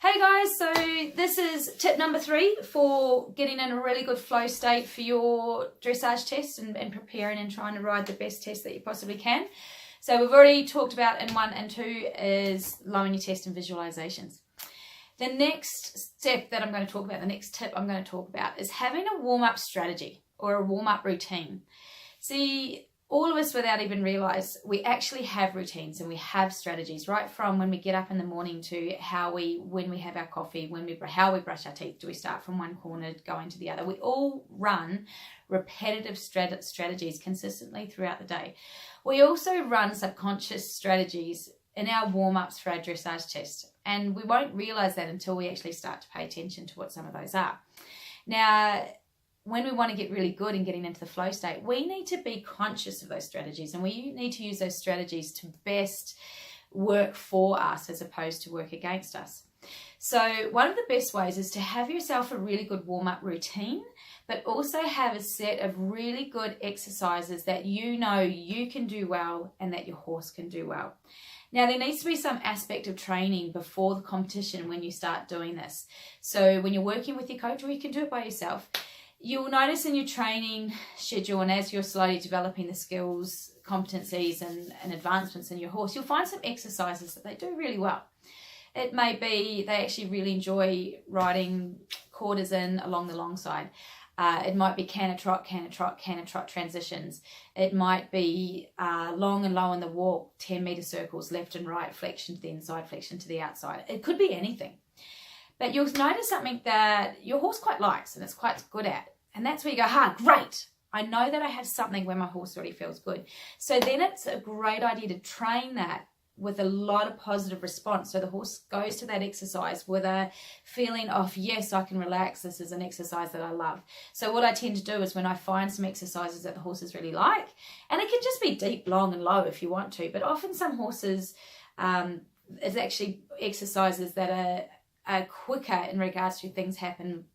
Hey guys, so this is tip number 3 for getting in a really good flow state for your dressage test and preparing and trying to ride the best test that you possibly can. So we've already talked about in 1 and 2 is lowering your test and visualizations. The next step that I'm going to talk about, the next tip I'm going to talk about is having a warm-up strategy or a warm-up routine. See, all of us, without even realize, we actually have routines and we have strategies, right from when we get up in the morning to when we have our coffee, how we brush our teeth. Do we start from one corner going to the other? We all run repetitive strategies consistently throughout the day. We also run subconscious strategies in our warm-ups for our dressage test, and we won't realize that until we actually start to pay attention to what some of those are. Now, when we want to get really good in getting into the flow state, we need to be conscious of those strategies, and we need to use those strategies to best work for us as opposed to work against us. So one of the best ways is to have yourself a really good warm-up routine, but also have a set of really good exercises that you know you can do well and that your horse can do well. Now, there needs to be some aspect of training before the competition when you start doing this. So when you're working with your coach, or you can do it by yourself, you'll notice in your training schedule, and as you're slowly developing the skills, competencies and advancements in your horse, you'll find some exercises that they do really well. It may be they actually really enjoy riding quarters in along the long side. It might be canter trot transitions. It might be long and low in the walk, 10-meter circles, left and right, flexion to the inside, flexion to the outside. It could be anything. But you'll notice something that your horse quite likes and it's quite good at. And that's where you go, great. I know that I have something where my horse already feels good. So then it's a great idea to train that with a lot of positive response. So the horse goes to that exercise with a feeling of, yes, I can relax. This is an exercise that I love. So what I tend to do is when I find some exercises that the horses really like, and it can just be deep, long and low if you want to, but often some horses, it's actually exercises that are quicker in regards to things happen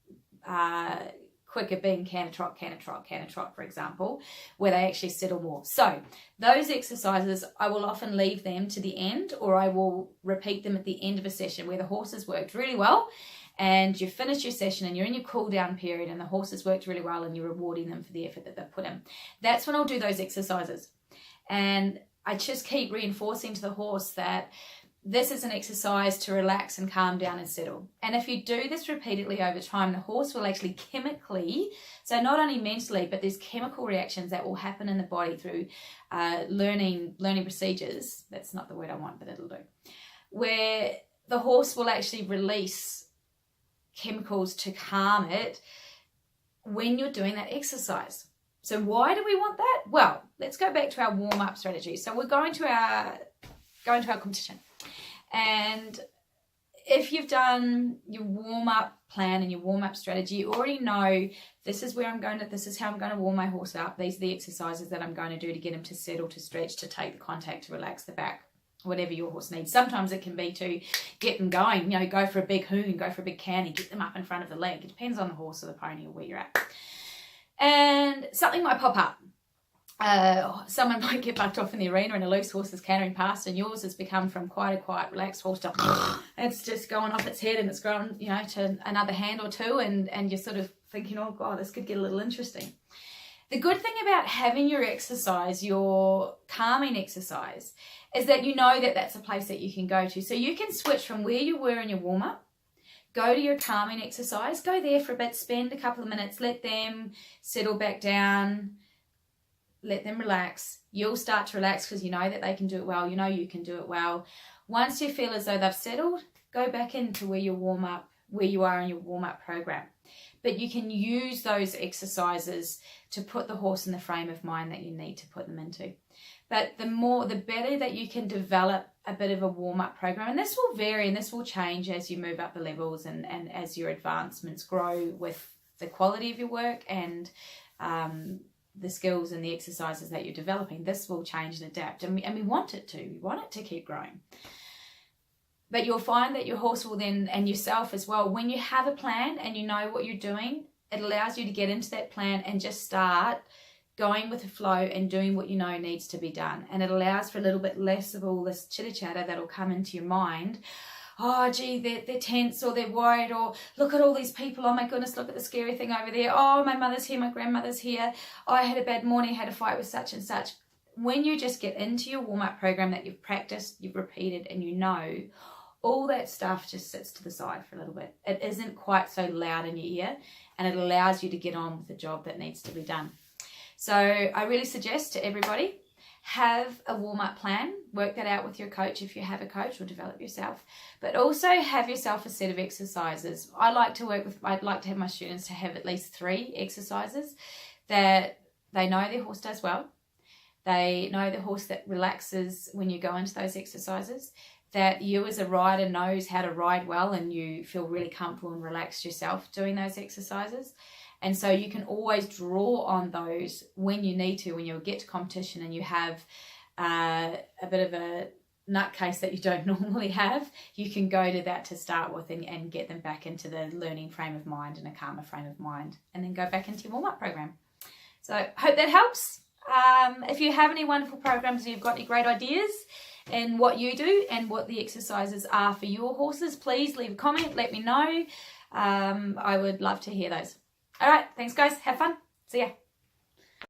quicker, being canter trot, for example, where they actually settle more. So those exercises, I will often leave them to the end, or I will repeat them at the end of a session where the horse has worked really well and you finish your session and you're in your cool down period and the horse has worked really well and you're rewarding them for the effort that they've put in. That's when I'll do those exercises. And I just keep reinforcing to the horse that this is an exercise to relax and calm down and settle. And if you do this repeatedly over time, the horse will actually chemically, so not only mentally, but there's chemical reactions that will happen in the body through learning procedures. That's not the word I want, but it'll do. Where the horse will actually release chemicals to calm it when you're doing that exercise. So why do we want that? Well, let's go back to our warm-up strategy. So we're going to our competition. And if you've done your warm-up plan and your warm-up strategy, you already know this is how I'm going to warm my horse up. These are the exercises that I'm going to do to get him to settle, to stretch, to take the contact, to relax the back, whatever your horse needs. Sometimes it can be to get them going, go for a big hoon, go for a big canny, get them up in front of the leg. It depends on the horse or the pony or where you're at. And something might pop up. Someone might get bucked off in the arena and a loose horse is cantering past, and yours has become from quite a quiet, relaxed horse to it's just going off its head and it's grown, to another hand or two, and you're sort of thinking, oh God, this could get a little interesting. The good thing about having your exercise, your calming exercise, is that you know that that's a place that you can go to. So you can switch from where you were in your warm-up, go to your calming exercise, go there for a bit, spend a couple of minutes, let them settle back down, let them relax. You'll start to relax because you know that they can do it well. You know you can do it well. Once you feel as though they've settled, go back into where you are in your warm-up program. But you can use those exercises to put the horse in the frame of mind that you need to put them into. But the better that you can develop a bit of a warm-up program, and this will vary and this will change as you move up the levels and as your advancements grow with the quality of your work and the skills and the exercises that you're developing. This will change and adapt, and we want it to. We want it to keep growing. But you'll find that your horse will then, and yourself as well, when you have a plan and you know what you're doing, it allows you to get into that plan and just start going with the flow and doing what you know needs to be done. And it allows for a little bit less of all this chitter chatter that'll come into your mind oh gee, they're tense, or they're worried, or look at all these people, oh my goodness, look at the scary thing over there, oh my mother's here, my grandmother's here, oh, I had a bad morning, had a fight with such and such. When you just get into your warm-up program that you've practiced, you've repeated, and you know, all that stuff just sits to the side for a little bit. It isn't quite so loud in your ear, and it allows you to get on with the job that needs to be done. So I really suggest to everybody, have a warm-up plan, work that out with your coach if you have a coach, or develop yourself, but also have yourself a set of exercises. I'd like to have my students to have at least 3 exercises that they know their horse does well. They know the horse that relaxes when you go into those exercises, that you as a rider knows how to ride well and you feel really comfortable and relaxed yourself doing those exercises. And so you can always draw on those when you need to, when you get to competition and you have a bit of a nutcase that you don't normally have, you can go to that to start with and get them back into the learning frame of mind and a calmer frame of mind, and then go back into your warm-up program. So hope that helps. If you have any wonderful programs, you've got any great ideas in what you do and what the exercises are for your horses, please leave a comment, let me know. I would love to hear those. All right, thanks guys, have fun. See ya.